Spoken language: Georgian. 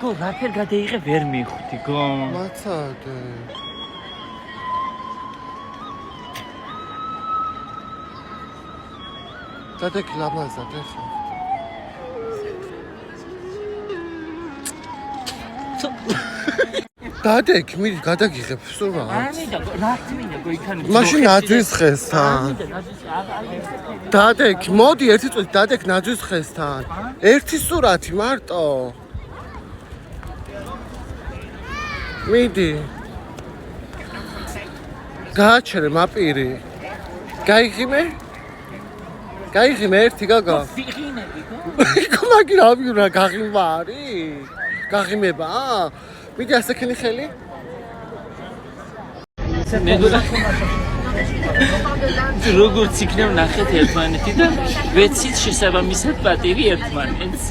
გო რაფერ გადაიღე ვერ მივხვდი გო მაცადე დადექ ლამაზად ეხა დადექ მიდი გადაგიღებ სულ რა ამიდა რა თმინდა გო იქანი მაშინ ნაძვის ხესთან დადექ მოდი ერთი წუთი დადექ ნაძვის ხესთან ერთი სურათი მარტო მიდი გააჩერე მაპირი გაიღიმე ერთი გოგო ვიღინები გო მაგი რა ვიღნა გაღიმა არის გაღიმება მიდი ასექენი ხელი მეგონა როგორც იქნებ ნახეთ ერთმანეთი და ვეცით შესაბამისად პატივი ერთმანეთს